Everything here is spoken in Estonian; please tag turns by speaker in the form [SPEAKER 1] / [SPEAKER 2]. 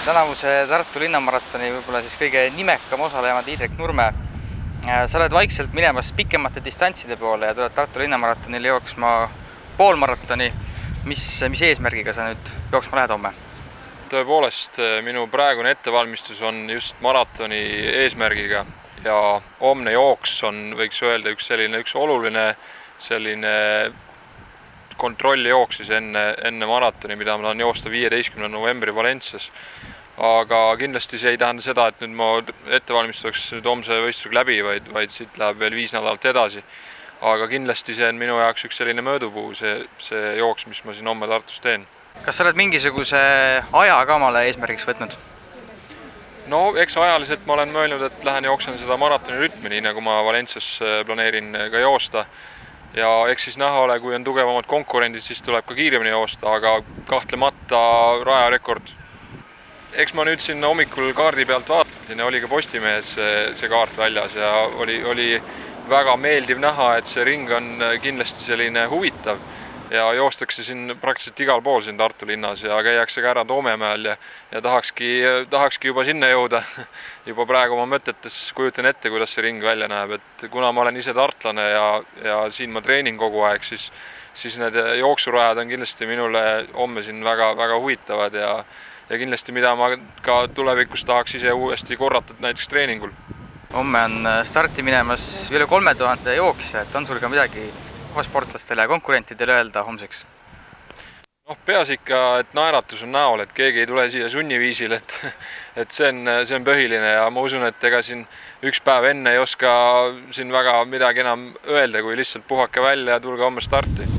[SPEAKER 1] tänavuse Tartu linnamaratoni võib-olla siis kõige nimekam osaleja Indrek Nurme. Sa oled vaikselt minemas pikemate distantside poole ja tuled Tartu linnamaratonile jooksma poolmaratoni. Mis eesmärgiga sa nüüd jooksma lähed homme?
[SPEAKER 2] Tõepoolest, minu praegune ettevalmistus on just maratoni eesmärgiga ja homne jooks on, võiks öelda, üks oluline kontrolli jooksis enne maratoni, mida ma tahan joosta 15. novembri Valencias. Aga kindlasti see ei tähenda seda, et nüüd ma ettevalmistaks homse võistlusega läbi, vaid siit läheb veel 5 nädalat edasi. Aga kindlasti see on minu jaoks üks selline möödupuu, see jooks, mis ma siin homme Tartus teen.
[SPEAKER 1] Kas sa oled mingisuguse aja ka omale eesmärgiks võtnud?
[SPEAKER 2] No, eks ajaliselt ma olen mõelnud, et lähen jooksen seda maratoni rütmi, nii nagu ma Valencias planeerin ka joosta. Ja eks siis näha ole, kui on tugevamad konkurendid, siis tuleb ka kiiremini joosta, aga kahtlemata rajarekord. Eks ma nüüd siin hommikul kaardi pealt vaatasin ja oli ka Postimehes see kaart väljas ja oli väga meeldiv näha, et see ring on kindlasti selline huvitav ja joostakse siin praktiliselt igal pool siin Tartu linnas ja käiakse ka ära Toomemäel ja tahakski juba sinna jõuda. Juba praegu oma mõtetes kujutan ette, kuidas see ring välja näeb, et kuna ma olen ise tartlane ja siin ma treenin kogu aeg, siis need jooksurajad on kindlasti minule homme siin väga huvitavad ja kindlasti mida ma ka tulevikus tahaks ise uuesti korrata näiteks treeningul.
[SPEAKER 1] Homme on starti minemas üle 3000 jooksja, et on sul ka midagi sportlastele ja konkurentidele öelda homseks?
[SPEAKER 2] Peas ikka, et naeratus on näol, et keegi ei tule siia sunniviisil, et see on põhiline ja ma usun, et ega siin üks päev enne ei oska siin väga midagi enam öelda, kui lihtsalt puhake välja ja tulge homme starti.